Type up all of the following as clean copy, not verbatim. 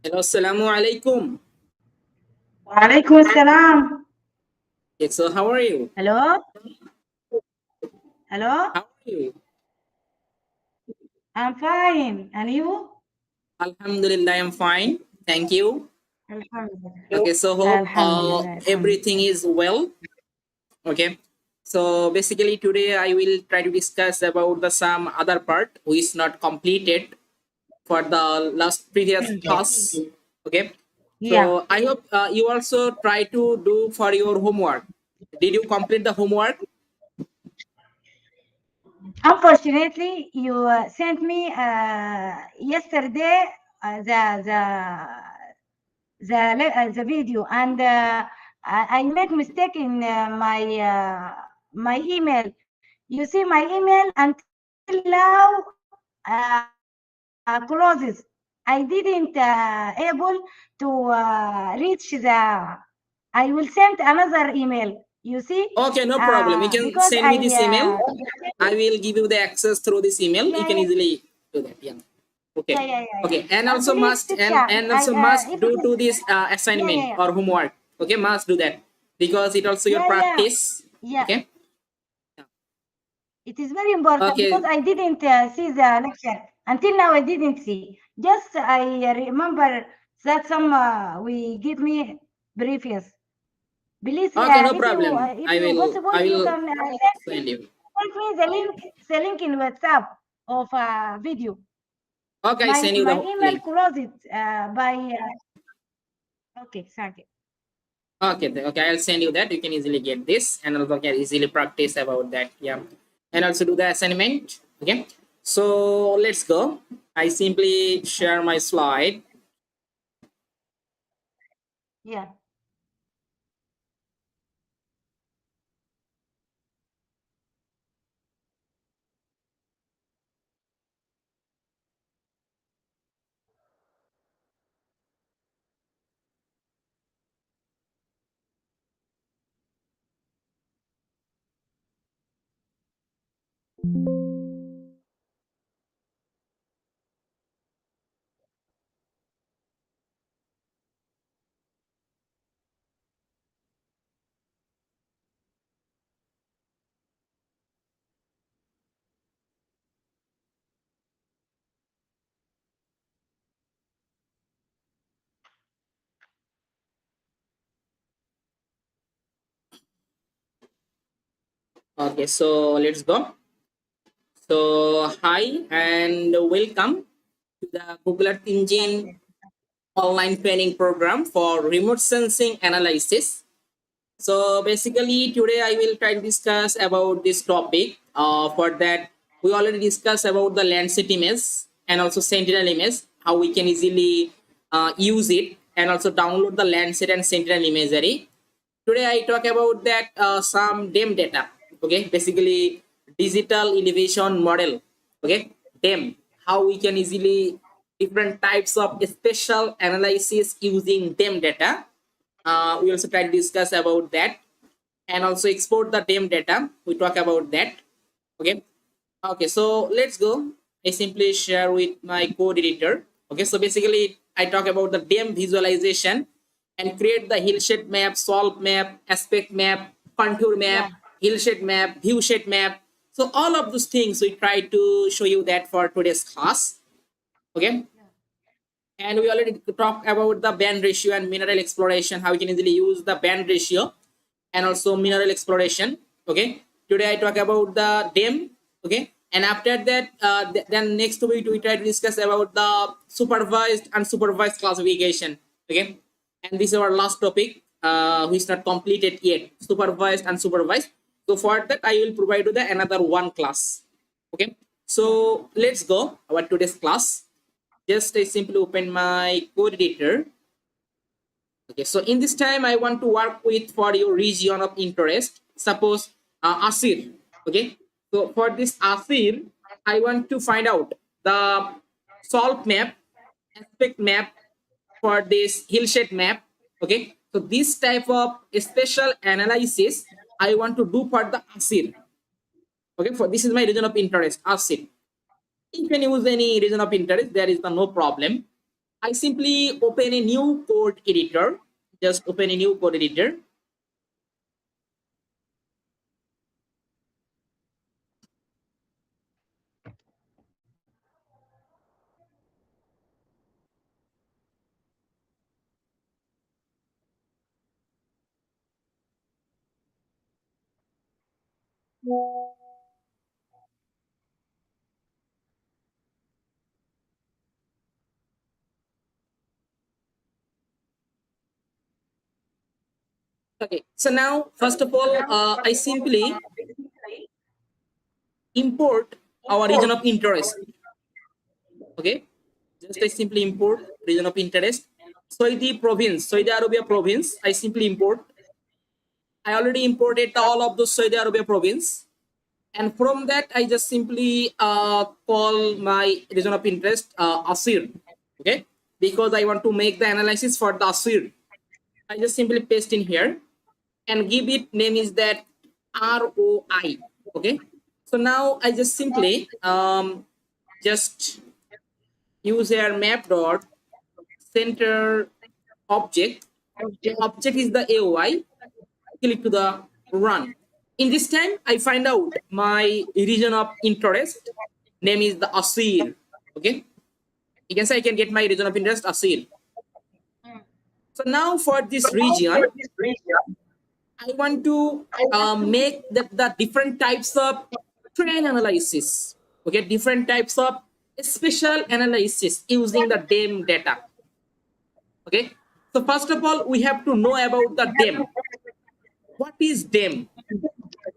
Hello, assalamu alaikum. Walaikum salam. Okay, so how are you? Hello? Hello? How are you? I'm fine. And you? Alhamdulillah, I'm fine. Thank you. Alhamdulillah. Okay, so hope Alhamdulillah. everything Alhamdulillah. is well. Okay, so basically today I will try to discuss about the some other part which is not completed for the last previous class. Okay, Yeah. so I hope you also try to do for your homework. Did you complete the homework? Unfortunately, you sent me yesterday the video, and I make mistake in my email. You see, my email until now closes. I didn't able to reach the. I will send another email. You see, Okay, no problem. You can because send me this email. I will give you the access through this email. You yeah, can yeah, easily do that. Yeah. Okay. yeah. Okay. And also Please, must teacher, and also must if it do is, to this assignment yeah. or homework. Okay, must do that because it also your Yeah. practice. Okay. It is very important because Okay. I didn't see the lecture until now. I didn't see. Just I remember that some we give me previous. Please, Okay. No problem. if you possible, I you will can send you. send me the link in WhatsApp of video. Okay, I My send you my the email link. closed by. Okay, thank you. Okay. Okay. I'll send you that. You can easily get this and also can easily practice about that. Yeah. And also do the assignment. Okay. So let's go. I simply share my slide. Yeah. Okay, so let's go. So hi and welcome to the Google Earth Thank Engine you. online training program for remote sensing analysis. So basically today I will try to discuss about this topic. For that we already discussed about the Landsat image and also Sentinel image, how we can easily use it and also download the Landsat and Sentinel imagery. Today I talk about that some DEM data. Okay, basically digital elevation model. Okay, DEM, how we can easily different types of special analysis using DEM data. We also try to discuss about that and also export the DEM data. We talk about that. Okay. Okay, so let's go. I simply share with my code editor. Okay, so basically I talk about the DEM visualization and create the hillshade map, solve map, aspect map, contour Yeah. map, hillshade map, viewshade map. So all of those things we try to show you that for today's class. Okay, and we already talked about the band ratio and mineral exploration, how we can easily use the band ratio and also mineral exploration. Okay, today I talk about the DEM. Okay, and after that then next week we try to discuss about the supervised and supervised classification. Okay, and this is our last topic, which is not completed yet, supervised and supervised. So for that I will provide you the another one class. Okay, Yeah. so let's go our today's class. Just I simply open my code editor. Okay, so in this time I want to work with for your region of interest. Suppose Asir. Okay, so for this Asir, I want to find out the salt map, aspect map for this hillshade map. Okay, so this type of special analysis I want to do for the Asir. Okay, for this is my region of interest, Asir. You can use any region of interest, there is no problem. I simply open a new code editor. Just open a new code editor. Okay, so now first of all, I simply import our region of interest. Okay, just I simply import region of interest. Saudi province, Saudi Arabia province. I simply import. I already imported all of those Saudi Arabia province, and from that I just simply call my region of interest Asir. Okay, because I want to make the analysis for the Asir. I just simply paste in here and give it name is that ROI. Okay, so now I just simply just use here map dot center object. Object is the AOI. Click to the run. In this time, I find out my region of interest name is the Asir. Okay, you can say I can get my region of interest Asir. So now for this region, I want to make the different types of train analysis. Okay, different types of special analysis using the DEM data. Okay, so first of all, we have to know about the DEM. What is DEM?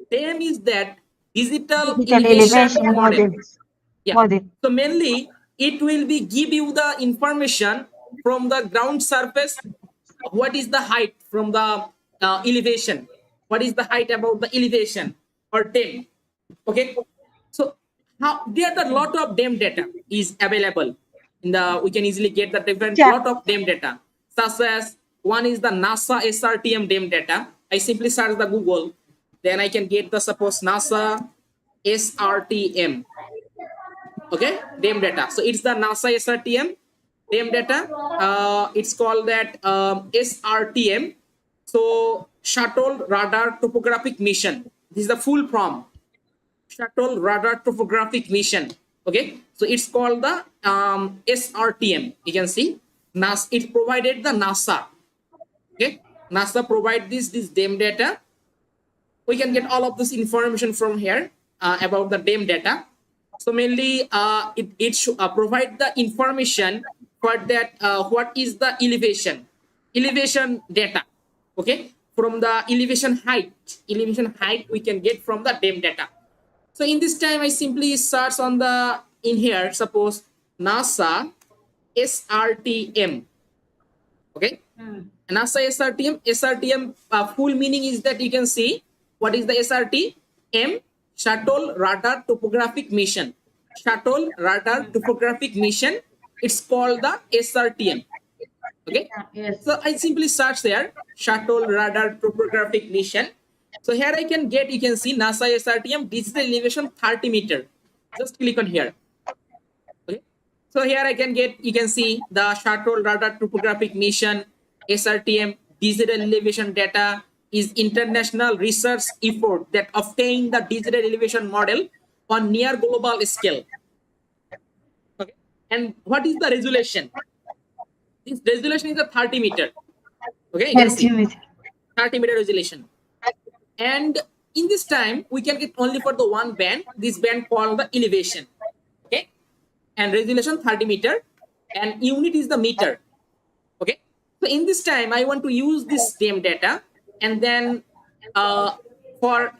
DEM is that digital Digital elevation elevation model. models. Yeah. Model. So mainly it will be give you the information from the ground surface. What is the height from the elevation? What is the height about the elevation or DEM? Okay. So how there are a lot of DEM data is available in the we can easily get the different Yeah. lot of DEM data such as one is the NASA SRTM DEM data. I simply search the Google, then I can get the suppose NASA SRTM. Okay, DEM data. So it's the NASA SRTM DEM data. It's called that SRTM. So shuttle radar topographic mission. This is the full form. Shuttle radar topographic mission. Okay, so it's called the SRTM. You can see NASA. It provided the NASA. Okay, NASA provide this DEM data. We can get all of this information from here about the DEM data. So mainly it should provide the information for that what is the elevation data. Okay, from the elevation height we can get from the DEM data. So in this time I simply search on the in here suppose NASA SRTM. Okay, NASA SRTM full meaning is that you can see what is the SRTM shuttle radar topographic mission. Shuttle radar topographic mission. It's called the SRTM. Okay, Yes. so I simply search there shuttle radar topographic mission. So here I can get you can see NASA SRTM digital elevation 30 meter. Just click on here. Okay. So here I can get, you can see the shuttle radar topographic mission, SRTM, digital elevation data is international research effort that obtain the digital elevation model on near global scale. Okay. And what is the resolution? This resolution is a 30 meter. Okay, you can see 30 meter resolution. And in this time, we can get only for the one band, this band called the elevation. Okay, and resolution 30 meter and unit is the meter. Okay, so in this time I want to use this DEM data and then for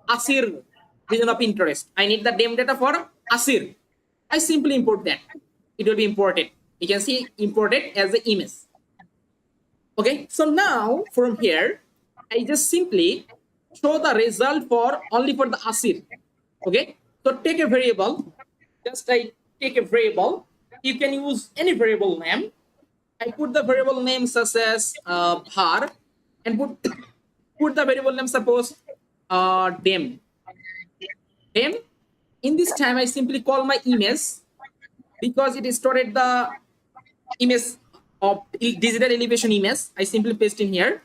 Asir region of interest I need the DEM data for Asir. I simply import that. It will be imported. You can see imported as the image. Okay, so now from here I just simply show the result for only for the Asir. Okay, so take a variable. Just I take a variable. You can use any variable name. I put the variable name such as var and put the variable name suppose dem. In this time I simply call my image because it stored the image of digital elevation image. I simply paste in here,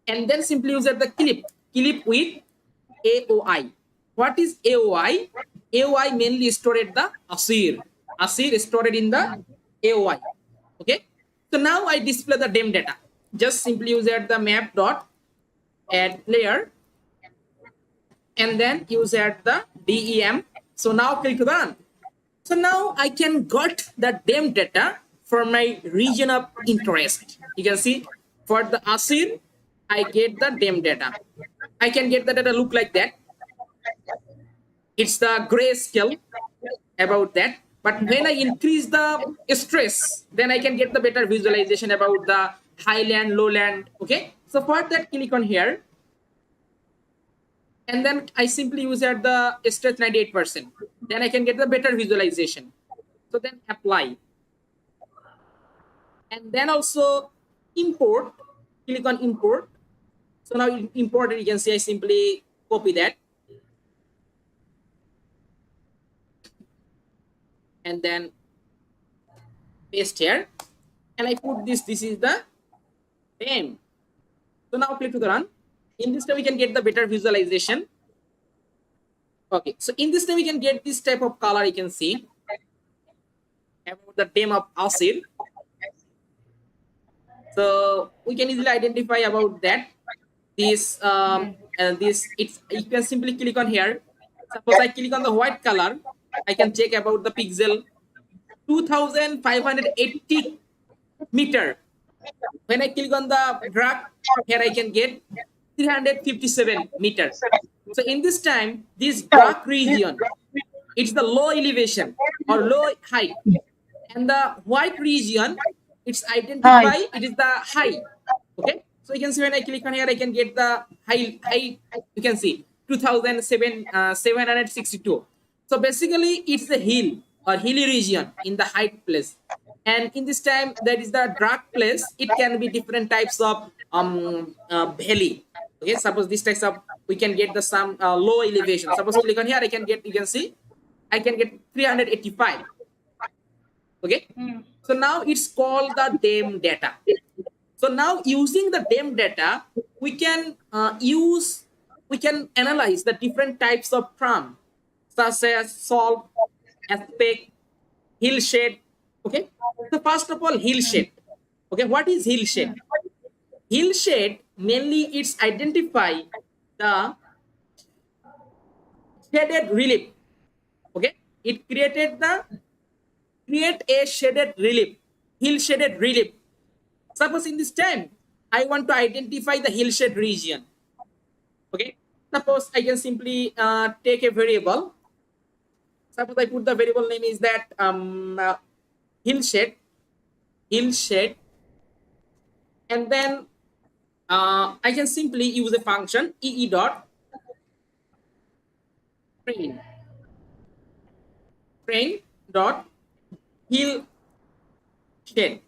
and then simply use the clip with AOI. What is AOI? AOI mainly stored the ASIR. ASIR is stored in the AOI. Okay. So now I display the DEM data. Just simply use at the map dot add layer, and then use at the DEM. So now click run. So now I can got the DEM data for my region of interest. You can see for the ASIR, I get the DEM data. I can get the data look like that. It's the gray scale about that. But when I increase the stress, then I can get the better visualization about the highland, lowland. Okay. So for that, click on here. And then I simply use at the stress 98%. Then I can get the better visualization. So then apply. And then also import. Click on import. So now import, you can see I simply copy that. And then paste here. And I put this is the DEM. So now click to the run. In this time we can get the better visualization. Okay, so in this time we can get this type of color. You can see about the DEM of ASIR. So we can easily identify about that. This it's, you can simply click on here. Suppose I click on the white color, I can check about the pixel 2580 meter. When I click on the drag here, I can get 357 meters. So in this time, this dark region, it's the low elevation or low height, and the white region, it's identify it is the high. Okay, so you can see when I click on here, I can get the high. You can see 762. So basically, it's the hill or hilly region in the height place. And in this time, that is the dark place. It can be different types of valley. Okay, suppose this types of, we can get the some low elevation. Suppose click on here, I can get, you can see, I can get 385. Okay, so now it's called the DEM data. So now using the DEM data, we can we can analyze the different types of term, such as solve, aspect, hillshade. Okay, so first of all, hillshade. Okay, what is hillshade? Hillshade mainly it's identify the shaded relief. Okay, it create a shaded relief, hill shaded relief. Suppose in this time I want to identify the hillshade region. Okay, suppose I can simply take a variable. Suppose I put the variable name is that hillshade, and then I can simply use a function dot train dot hillshade.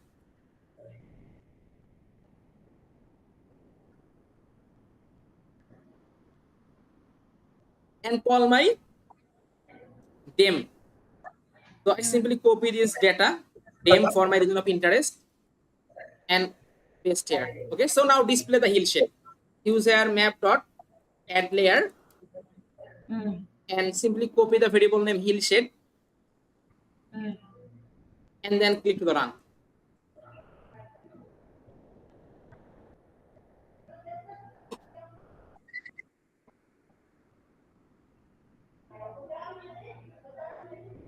And call my DEM. So I simply copy this data, DEM for my region of interest, and paste here. Okay, so now display the hillshade. Use here map dot add layer, and simply copy the variable name hillshade, and then click to the run.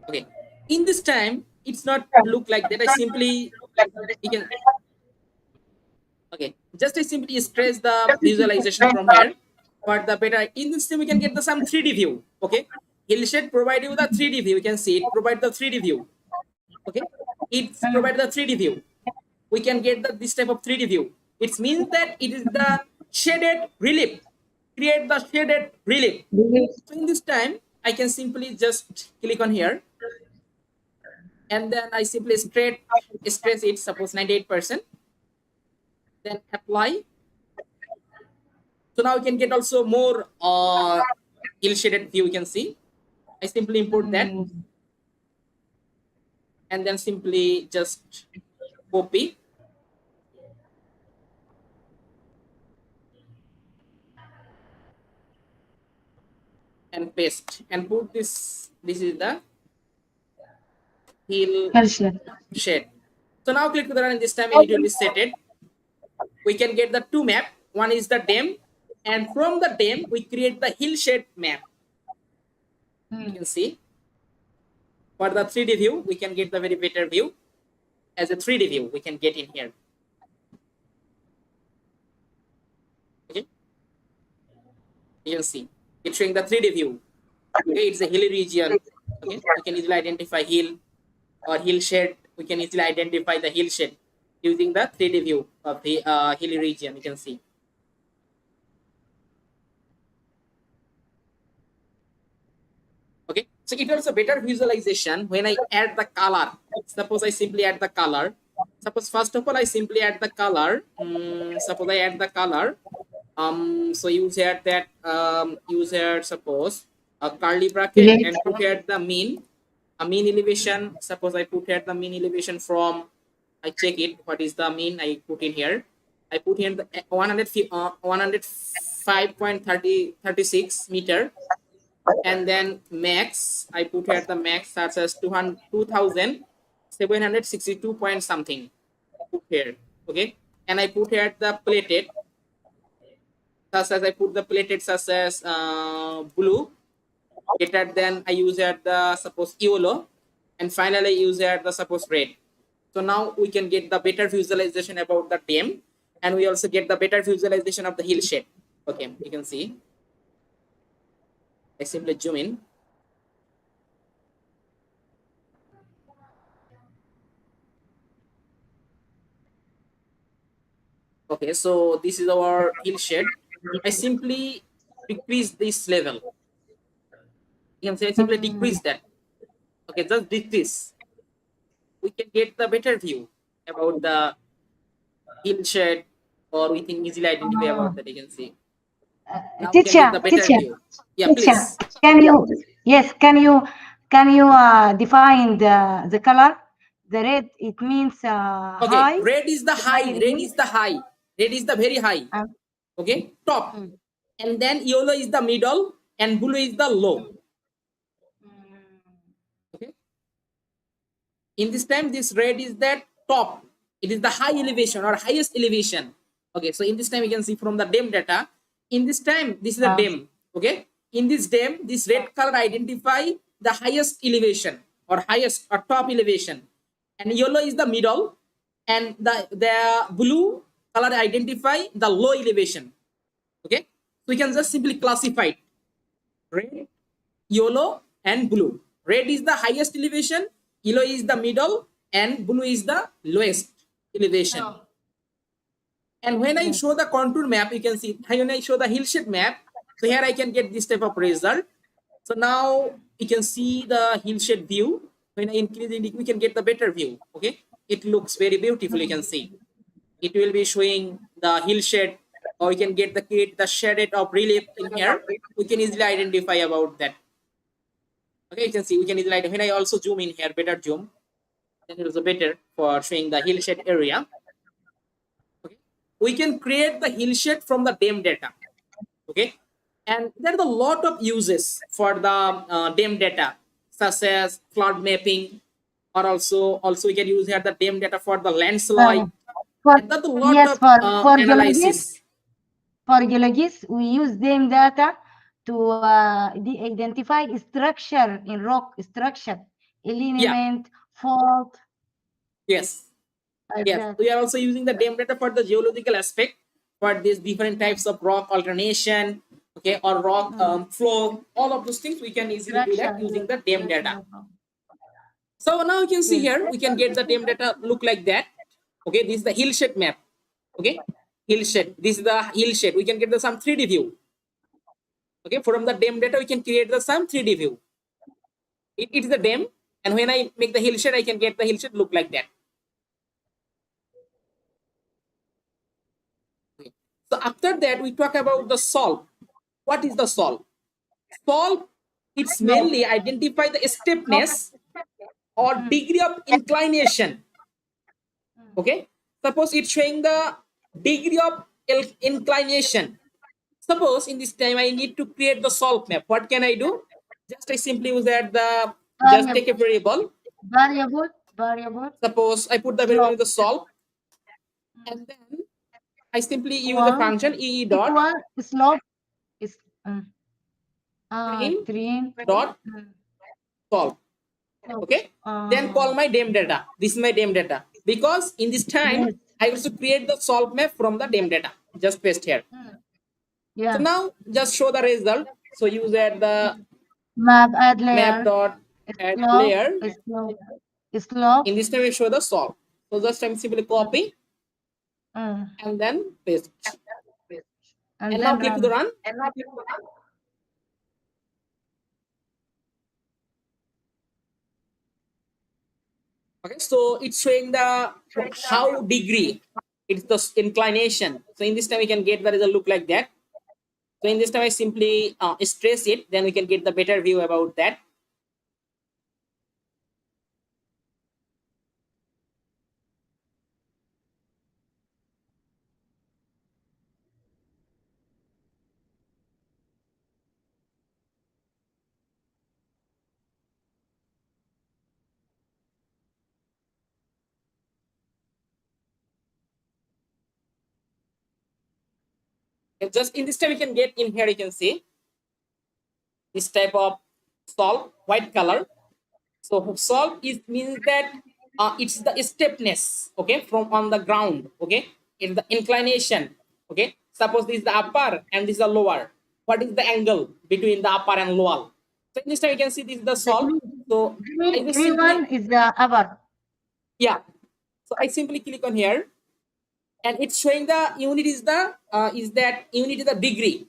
Okay, in this time it's not look like that. I simply, you can, okay, just I simply stress the visualization from here. But the better in this time we can get the some 3D view. Okay, hillshade provide you the 3D view. You can see it provide the 3D view. Okay, it provide the 3D view. We can get this type of 3D view. It means that it is the shaded relief. Create the shaded relief. So in this time, I can simply just click on here, and then I simply stress it, suppose 98%. Then apply. So now you can get also more hill shaded view. You can see. I simply import that. and then simply just copy and paste and put this. This is the hill Hillshade. shade. So now click to the run, and this time it will be set it. We can get the two map. One is the DEM, and from the DEM we create the Hillshade map. You can see for the 3D view, we can get the very better view as a 3D view. We can get in here. Okay, you can see it's showing the 3D view. Okay, it's a hilly region. Okay, we can easily identify hill or hillshade. We can easily identify the hillshade using the 3D view of the hilly region. You can see. Okay, so it also better visualization when I add the color. Suppose I simply add the color. Suppose first of all I simply add the color. Suppose I add the color. So use here that use here suppose a curly bracket and put here the mean, a mean elevation. Suppose I put here the mean elevation from, I check it what is the mean I put in here. I put here the 105.36 meter, and then max I put here the max such as 2762 point something put here. Okay, and I put here the plated such as I put the plated such as blue. Later then I use here the suppose yellow, and finally use here the suppose red. So now we can get the better visualization about the DEM, and we also get the better visualization of the hillshade. Okay, you can see. I simply zoom in. Okay, so this is our hillshade. I simply decrease this level. You can say I simply decrease that. Okay, just decrease. We can get the better view about the hillshade, or we can easily identify about that. You can see. Now we can get the better view. Yeah, teacher, please. can you, yes, can you define the color? The red, it means Okay, high. red is the high. Red is the high. Red is the very high. Okay, top. And then yellow is the middle, and blue is the low. Okay. In this time, this red is that top. It is the high elevation or highest elevation. Okay, so in this time, you can see from the DEM data. In this time, this is the DEM. Okay, in this DEM, this red color identify the highest elevation or highest or top elevation, and yellow is the middle, and the blue color identify the low elevation. Okay, so we can just simply classify it. Red, yellow, and blue. Red is the highest elevation, yellow is the middle, and blue is the lowest elevation. And when I show the contour map, you can see when I show the hillshade map, so here I can get this type of result. So now you can see the hillshade view. When I increase it, we can get the better view. Okay, it looks very beautiful. You can see it will be showing the hillshade, or you can get the shaded of relief in here. We can easily identify about that. Okay, you can see we can easily when I also zoom in here, better zoom, then it is better for showing the hillshade area. Okay, we can create the hillshade from the DEM data. Okay, and there are a lot of uses for the DEM data, such as flood mapping, or also we can use here the DEM data for the landslide. And that's a lot yes, of for analysis. For geologists, we use DEM data to identify structure in rock structure, element, fault. Yes. Like Yes. that. We are also using the DEM data for the geological aspect, for these different types of rock alternation, okay, or rock flow. All of those things we can easily do that using the DEM data. So now you can see here, we can get the DEM data look like that. Okay, this is the hillshade map. Okay, hillshade. This is the hillshade. We can get the some 3D view. Okay, from the DEM data, we can create the some 3D view. It is the DEM, and when I make the hillshade, I can get the hillshade look like that. Okay. So after that, we talk about the solve. What is the solve? Solve, it's mainly identify the steepness or degree of inclination. Okay, suppose it's showing the degree of inclination. Suppose in this time I need to create the solve map. What can I do? Just I simply use that the just take a variable. variable, Suppose I put the variable in slope the solve, and then I simply use the equal function ee dot slope is stream stream dot solve. slope. Okay, then call my dem data. This is my dem data, because in this time Yes. I also create the solve map from the dem data. Just paste here. So Yeah. now just show the result. So use that the Map add map layer. dot add Slope layer. slope slope. In this time we show the solve. So just I'm simply copy and then paste. And And now then click to the run. run. Okay, so it's showing the how degree. It's the inclination. So in this time we can get the result look like that. So in this time I simply stress it. Then we can get the better view about that. And just in this time we can get in here. You can see this type of solve white color. So solve is means that it's the steepness, okay, from on the ground, okay, it's the inclination, okay. Suppose this is the upper and this is the lower. What is the angle between the upper and lower? So in this time you can see this is the The solve. So I just green one simply, is the upper. yeah. So I simply click on here, and it's showing the unit is that unit is the degree,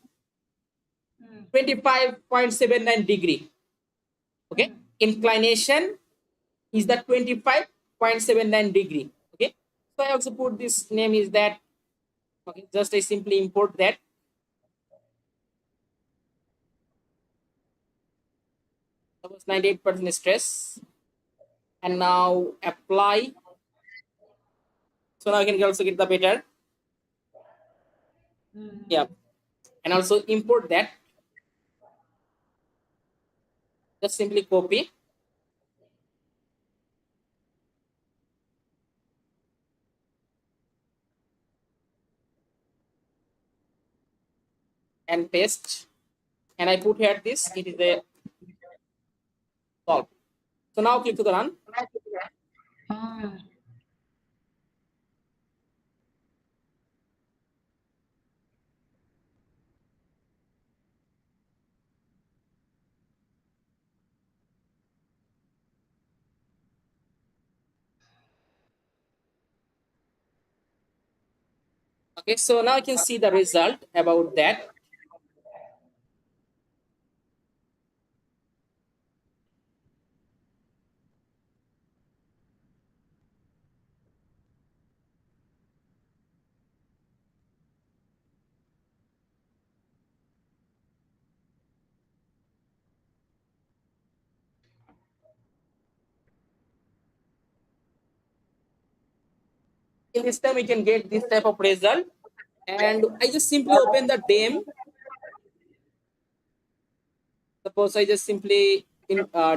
25.79 degree, okay. Inclination is that 25.79 degree. Okay, so I also put this name is that, okay, just I simply import that. That was 98% stress, and now apply. So now I can also get the better, yeah, and also import that. Just simply copy and paste, and I put here this, it is a solve. So now click to the run. Okay, so now I can see the result about that. In this time we can get this type of result, and I just simply open the DEM. Suppose I just simply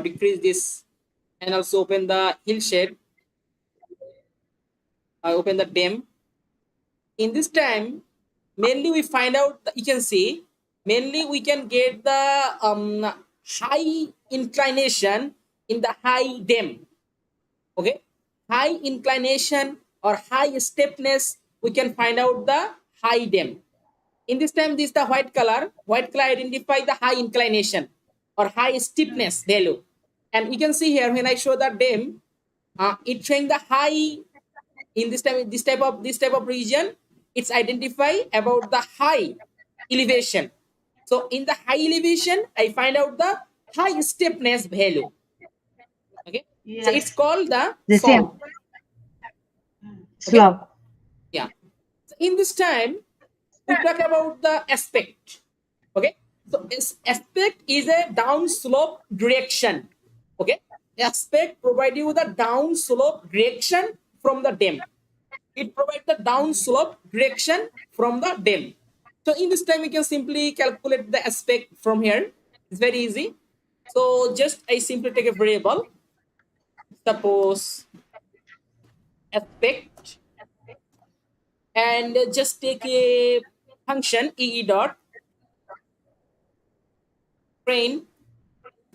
decrease this and also open the Hillshade. I open the DEM. In this time, mainly we find out, you can see, mainly we can get the high inclination in the high DEM. Okay, high inclination or high steepness, we can find out the high DEM. In this time, this is the white color. White color identify the high inclination or high steepness value. And you can see here when I show the DEM, it's showing the high in this type of region. It's identify about the high elevation. So in the high elevation, I find out the high steepness value. Okay, so it's Yes. called the The same. solve. Okay, Slope. yeah. So in this time, we talk about the aspect. Okay, so aspect is a down slope direction. Okay, Aspect provide you the down slope direction from the DEM. It provides the down slope direction from the DEM. So in this time, we can simply calculate the aspect from here. It's very easy. So just I simply take a variable, suppose aspect, and just take a function ee dot train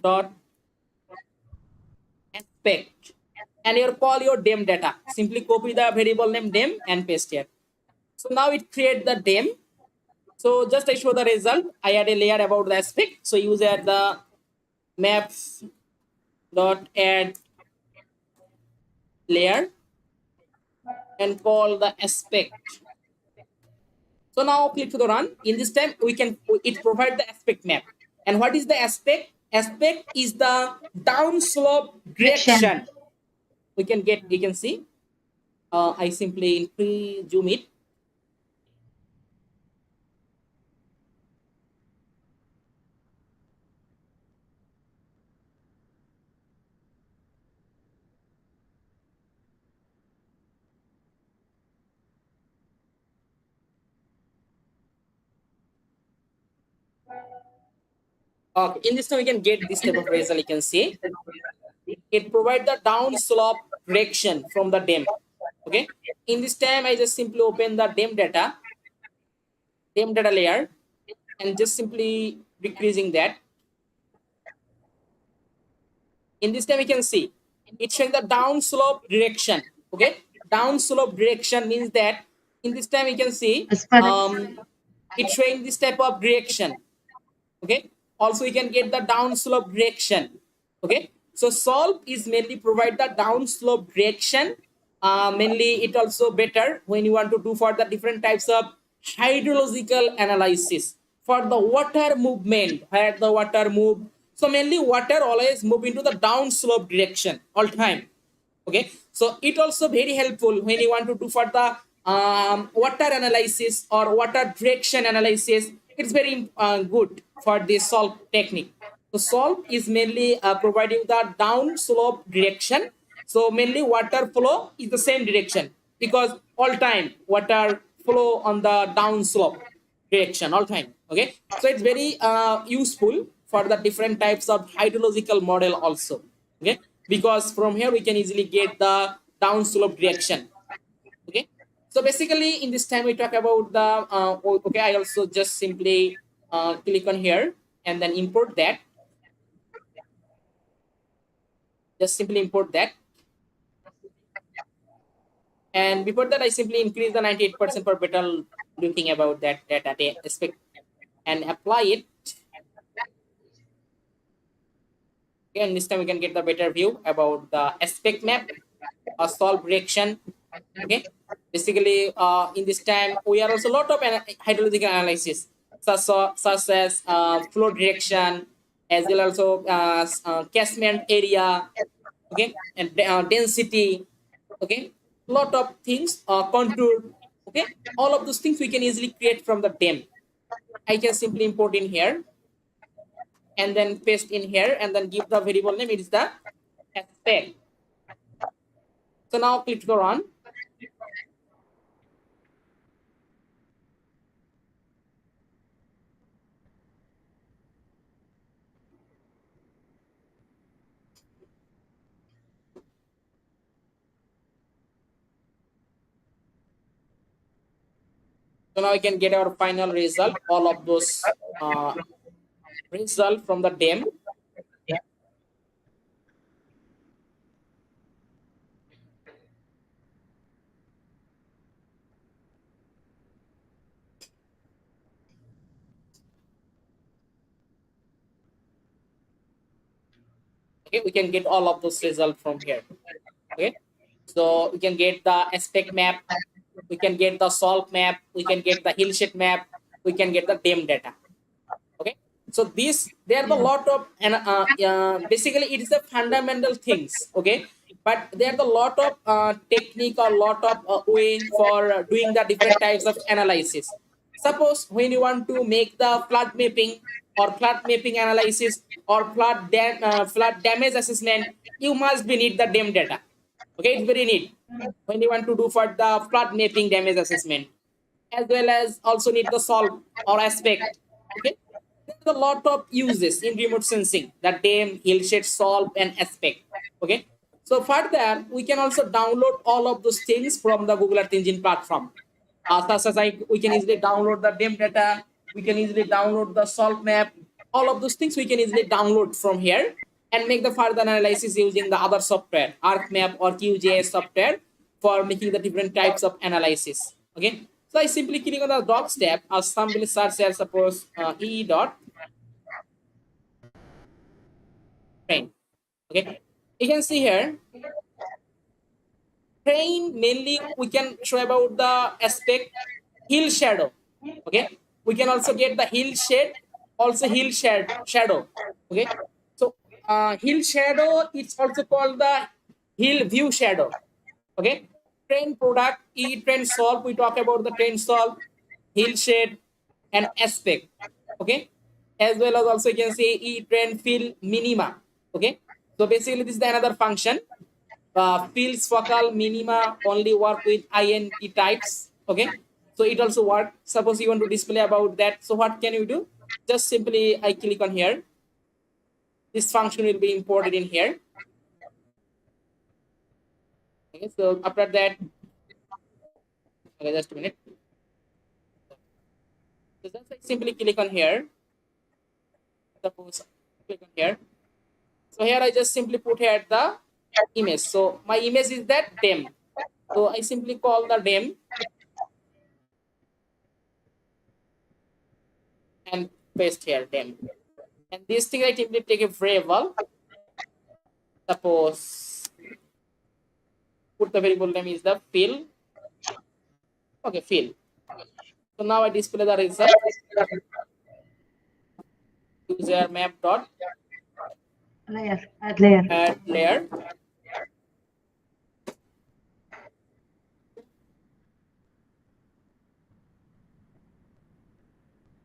dot aspect, and you call your DEM data. Simply copy the variable name DEM and paste here. So now it create the DEM. So just I show the result. I add a layer about the aspect. So use add the maps dot add layer and call the aspect. So now click to the run. In this time, we can it provide the aspect map. And what is the aspect? Aspect is the down slope direction. We can get, you can see. I simply increase zoom it. In this time, we can get this type of result. You can see it provides the down slope direction from the DEM. Okay. In this time, I just simply open the DEM data layer, and just simply decreasing that. In this time, we can see it's showing the down slope direction. Okay, down slope direction means that in this time we can see it's showing this type of direction. Okay, also we can get the down slope direction. Okay, so solve is mainly provide the down slope direction. Mainly it also better when you want to do for the different types of hydrological analysis for the water movement, where the water move. So mainly water always move into the down slope direction all time. Okay, so it also very helpful when you want to do for the water analysis or water direction analysis. It's very good for this solve technique. So solve is mainly providing the down slope direction. So mainly water flow is the same direction, because all time water flow on the down slope direction all time. Okay, so it's very useful for the different types of hydrological model also. Okay, because from here we can easily get the down slope direction. Okay, so basically in this time we talk about the okay, I also just simply click on here and then import that. Just simply import that, and before that I simply increase the 98% for better looking about that data aspect and apply it. Okay, and this time we can get the better view about the aspect map or solve direction. Okay, basically in this time we are also a lot of hydrological analysis, such as flow direction, as well also catchment area. Okay, and density. Okay, lot of things, contour. Okay, all of those things we can easily create from the DEM. I can simply import in here and then paste in here and then give the variable name. It is the aspect. So now click to run. So now we can get our final result, all of those result from the DEM. Okay, we can get all of those results from here. Okay, so we can get the aspect map, we can get the solve map, we can get the hillshade map, we can get the DEM data. Okay, so these, there are the lot of, and basically it is the fundamental things. Okay, but there are the lot of technique or lot of way for doing the different types of analysis. Suppose when you want to make the flood mapping, or flood mapping analysis or flood damage assessment, you must be need the DEM data. Okay, it's very neat when you want to do for the flood mapping damage assessment, as well as also need the solve or aspect. Okay, there's a lot of uses in remote sensing, the DEM, Hillshade, solve, and aspect. Okay, so further we can also download all of those things from the Google Earth Engine platform. Such as we can easily download the DEM data, we can easily download the salt map, all of those things we can easily download from here and make the further analysis using the other software, ArcMap or QGIS software, for making the different types of analysis. Okay, so I simply click on the docs tab, or some will search here, suppose e dot train. Okay, you can see here train mainly we can show about the aspect hill shadow. Okay, we can also get the hill shade, also shadow. Okay, so hill shadow, it's also called the hill view shadow. Okay, train product, e train solve, we talk about the train solve, hill shade, and aspect. Okay, as well as also you can say e train fill minima. Okay, so basically this is another function. Fields focal minima only work with int types. Okay, so it also work. Suppose you want to display about that, so what can you do? Just simply I click on here. This function will be imported in here. Okay, so after that, okay, just a minute. So just I simply click on here. Suppose click on here. So here I just simply put here the image. So my image is that DEM. So I simply call the DEM and paste here DEM. And this thing I simply take a variable. Suppose put the variable name is the fill. Okay, fill. So now I display the result. User map dot layer, add layer. add layer.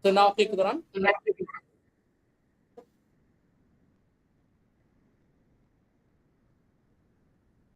So now click the run.